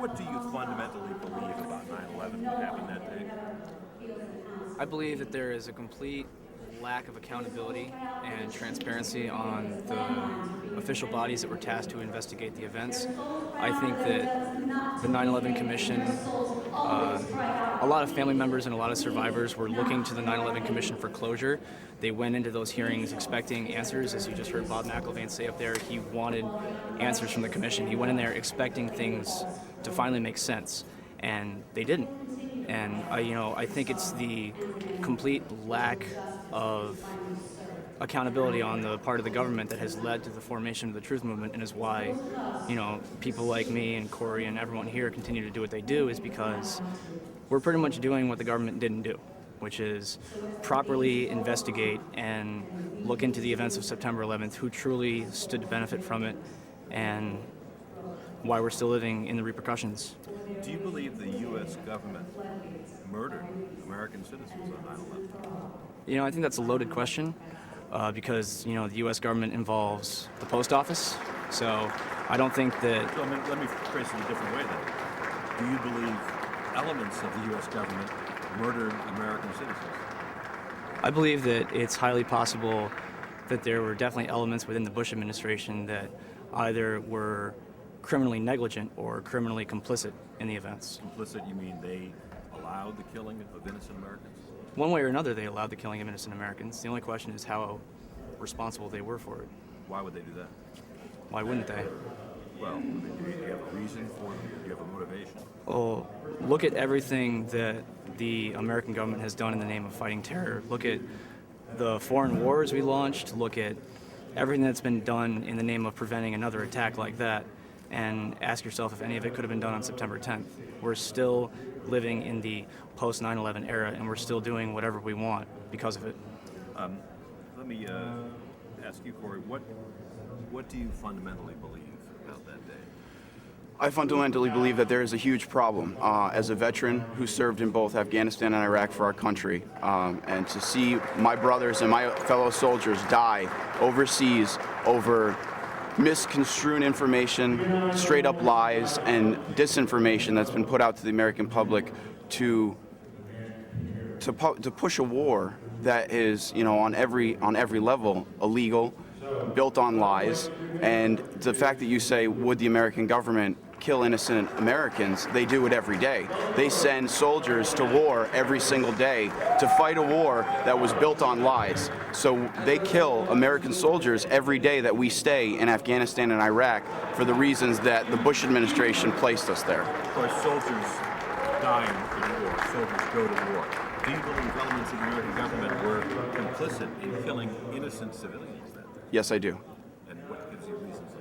What do you fundamentally believe about 9/11, what happened that day? I believe that there is a complete lack of accountability and transparency on the official bodies that were tasked to investigate the events. I think that the 9/11 Commission, a lot of family members and a lot of survivors were looking to the 9/11 Commission for closure. They went into those hearings expecting answers, as you just heard Bob McIlvaine say up there. He wanted answers from the Commission. He went in there expecting things to finally make sense, and they didn't. And I think it's the complete lack of accountability on the part of the government that has led to the formation of the truth movement, and is why, people like me and Corey and everyone here continue to do what they do, is because we're pretty much doing what the government didn't do, which is properly investigate and look into the events of September 11th, who truly stood to benefit from it, and why we're still living in the repercussions. Do you believe the U.S. government murdered American citizens on 9/11? I think that's a loaded question because, the U.S. government involves the post office. So I don't think that... So let me phrase it a different way then. Do you believe elements of the U.S. government murdered American citizens? I believe that it's highly possible that there were definitely elements within the Bush administration that either were criminally negligent or criminally complicit in the events. Complicit, you mean they allowed the killing of innocent Americans? One way or another, they allowed the killing of innocent Americans. The only question is how responsible they were for it. Why would they do that? Why wouldn't they? Well, do you have a reason for it? Do you have a motivation? Well, look at everything that the American government has done in the name of fighting terror. Look at the foreign wars we launched. Look at everything that's been done in the name of preventing another attack like that. And ask yourself if any of it could have been done on September 10th. We're still living in the post 9/11 era, and we're still doing whatever we want because of it. Let me ask you, Corey, what do you fundamentally believe about that day? I fundamentally believe that there is a huge problem. As a veteran who served in both Afghanistan and Iraq for our country, and to see my brothers and my fellow soldiers die overseas over misconstrued information, straight up lies, and disinformation that's been put out to the American public to push a war that is, on every level illegal, built on lies. And the fact that you say, would the American government kill innocent Americans? They do it every day. They send soldiers to war every single day to fight a war that was built on lies. So they kill American soldiers every day that we stay in Afghanistan and Iraq for the reasons that the Bush administration placed us there. Of course, soldiers die in war. Soldiers go to war. Do you believe elements of the American government were complicit in killing innocent civilians that day? Yes, I do. And what gives you reasons for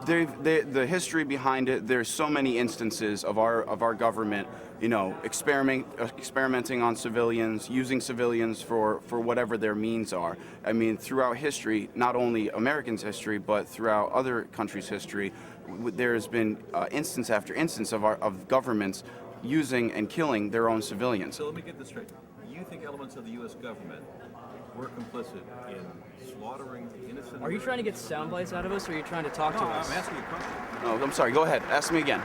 that? The history behind it, there's so many instances of our government, experimenting on civilians, using civilians for whatever their means are. I mean, throughout history, not only Americans' history, but throughout other countries' history, there has been instance after instance of governments using and killing their own civilians. So let me get this straight. You think elements of the U.S. government were complicit in slaughtering innocent... Are you trying to get sound bites out of us, or are you trying to talk to us? I'm asking you a question. Oh, I'm sorry. Go ahead. Ask me again.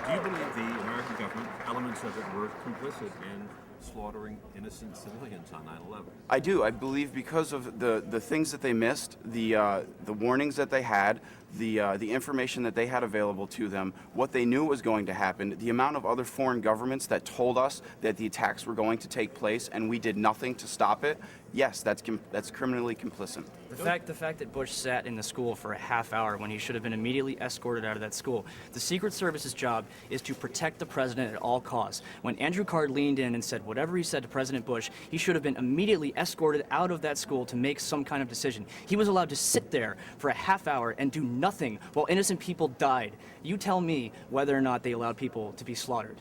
Do you believe the American government, elements of it, were complicit in slaughtering innocent civilians on 9/11? I do. I believe because of the things that they missed, the warnings that they had, the information that they had available to them, what they knew was going to happen, the amount of other foreign governments that told us that the attacks were going to take place and we did nothing to stop it. Yes, that's criminally complicit. The fact that Bush sat in the school for a half hour when he should have been immediately escorted out of that school. The Secret Service's job is to protect the president at all costs. When Andrew Card leaned in and said whatever he said to President Bush, he should have been immediately escorted out of that school to make some kind of decision. He was allowed to sit there for a half hour and do nothing while innocent people died. You tell me whether or not they allowed people to be slaughtered.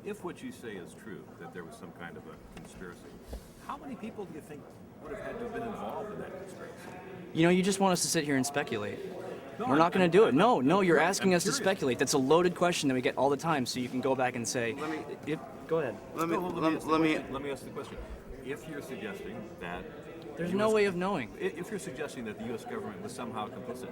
If what you say is true, that there was some kind of a conspiracy, how many people do you think would have had to have been involved in that conspiracy? You just want us to sit here and speculate. No, We're not going to do it. No, you're asking us to curious. speculate. That's a loaded question that we get all the time, so you can go back and say, go ahead. Let me Let me ask the question. If you're suggesting that... There's no way of knowing. If you're suggesting that the U.S. government was somehow complicit,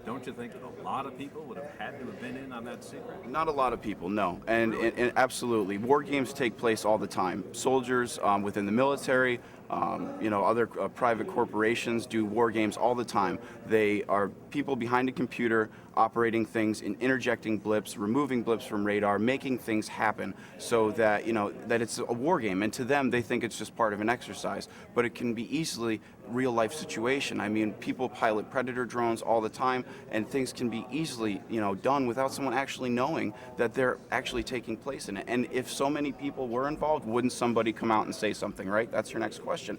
don't you think a lot of people would have had to have been in on that secret? Not a lot of people, no. And absolutely, war games take place all the time. Soldiers within the military, other private corporations do war games all the time. They are people behind a computer operating things and interjecting blips, removing blips from radar, making things happen so that, that it's a war game. And to them, they think it's just part of an exercise. But it can be easily real life situation. I mean, people pilot Predator drones all the time, and things can be easily, done without someone actually knowing that they're actually taking place in it. And if so many people were involved, wouldn't somebody come out and say something, right? That's your next question.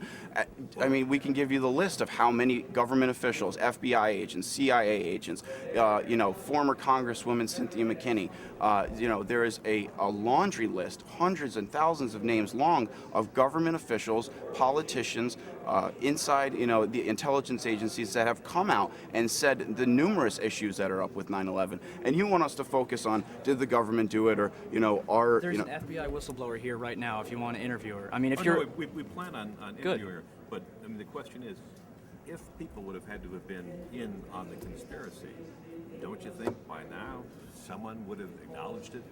I mean, we can give you the list of how many government officials, FBI agents, CIA agents, former Congresswoman Cynthia McKinney. There is a laundry list, hundreds and thousands of names long, of government officials, politicians, inside, the intelligence agencies that have come out and said the numerous issues that are up with 9/11. And you want us to focus on, did the government do it, or, our... There's an FBI whistleblower here right now if you want to interview her. I mean, if No, we plan on Good. interviewing her. But, I mean, the question is, if people would have had to have been in on the conspiracy, don't you think by now someone would have acknowledged it?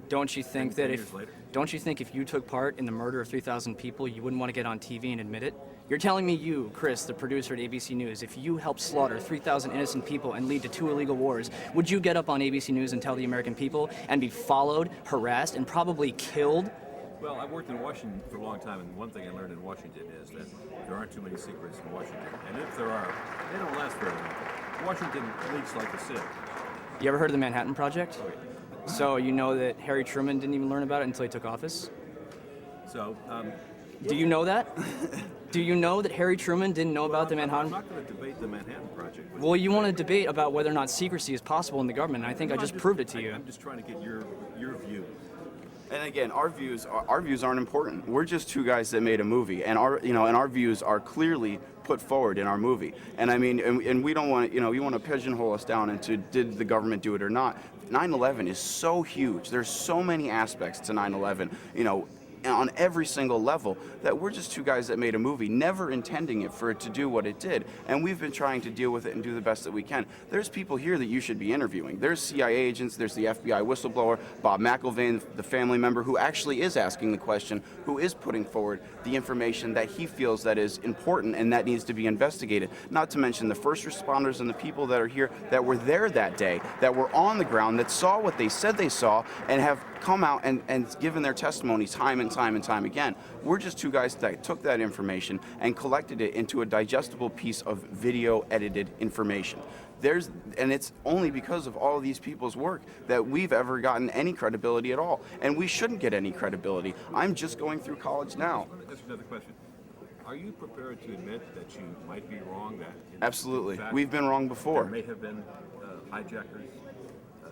Don't you think 10 that years later? don't you think if you took part in the murder of 3,000 people, you wouldn't want to get on TV and admit it? You're telling me you, Chris, the producer at ABC News, if you helped slaughter 3,000 innocent people and lead to 2 illegal wars, would you get up on ABC News and tell the American people and be followed, harassed, and probably killed? Well, I've worked in Washington for a long time, and one thing I learned in Washington is that there aren't too many secrets in Washington. And if there are, they don't last very long. Washington leaks like a sieve. You ever heard of the Manhattan Project? Oh, yeah. So you know that Harry Truman didn't even learn about it until he took office? So, Do you know that? Do you know that Harry Truman didn't know about the I'm Manhattan? not going to debate the Manhattan Project. with Well, you. you want to debate about whether or not secrecy is possible in the government, and I think I No, just I'm proved it to you. I'm just trying to get your view. And again, our views aren't important. We're just two guys that made a movie, and our views are clearly put forward in our movie. And I mean, and we don't want you want to pigeonhole us down into did the government do it or not. 9/11 is so huge. There's so many aspects to 9/11. On every single level, that we're just two guys that made a movie, never intending it for it to do what it did. And we've been trying to deal with it and do the best that we can. There's people here that you should be interviewing. There's CIA agents, there's the FBI whistleblower, Bob McIlvain, the family member who actually is asking the question, who is putting forward the information that he feels that is important and that needs to be investigated. Not to mention the first responders and the people that are here that were there that day, that were on the ground, that saw what they said they saw, and have come out and given their testimony time and time again. We're just two guys that took that information and collected it into a digestible piece of video edited information. And it's only because of all of these people's work that we've ever gotten any credibility at all. And we shouldn't get any credibility. I'm just going through college now. Let me ask you another question. Are you prepared to admit that you might be wrong? That Absolutely. in fact, We've been wrong before. There may have been hijackers.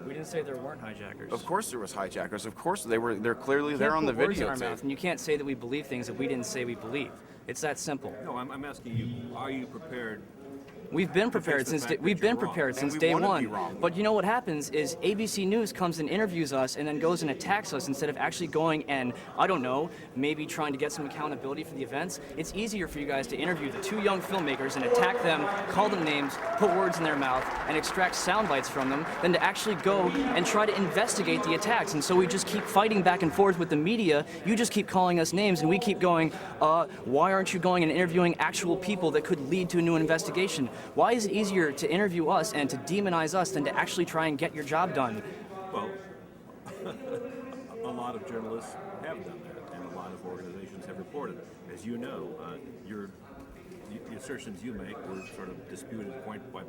We didn't say there weren't hijackers. Of course there was hijackers. Of course they're clearly there on the Words in our videotape. mouth, and you can't say that we believe things that we didn't say we believe. It's that simple. No, I'm asking you. Are you prepared? We've been To face prepared the since fact that we've you're been wrong. prepared And since we day wanna one. be wrong. But you know what happens is ABC News comes and interviews us and then goes and attacks us instead of actually going and I don't know, maybe trying to get some accountability for the events. It's easier for you guys to interview the 2 young filmmakers and attack them, call them names, put words in their mouth, and extract sound bites from them than to actually go and try to investigate the attacks. And so we just keep fighting back and forth with the media. You just keep calling us names and we keep going, why aren't you going and interviewing actual people that could lead to a new investigation? Why is it easier to interview us and to demonize us than to actually try and get your job done? Well, a lot of journalists have done that, and a lot of organizations have reported. As you know, the assertions you make were sort of disputed point by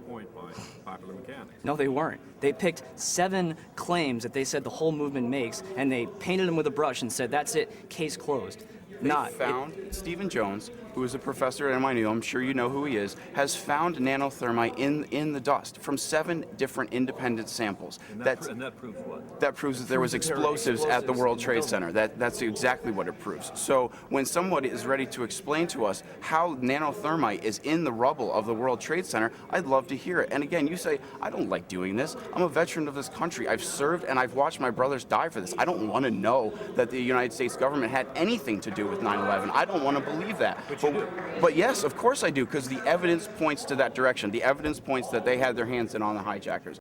Popular Mechanics. No, they weren't. They picked 7 claims that they said the whole movement makes, and they painted them with a brush and said, that's it, case closed. They Not. found Stephen Jones, who is a professor at NYU, I'm sure you know who he is, has found nanothermite in the dust from 7 different independent samples. And that proves what? That proves that there was Proves that there were explosives at the explosives World in the Trade building. Center. That's exactly what it proves. So when somebody is ready to explain to us how nanothermite is in the rubble of the World Trade Center, I'd love to hear it. And again, you say, I don't like doing this. I'm a veteran of this country. I've served and I've watched my brothers die for this. I don't want to know that the United States government had anything to do with 9/11. I don't want to believe that. But But you do. But yes, of course I do, because the evidence points to that direction. The evidence points that they had their hands in on the hijackers.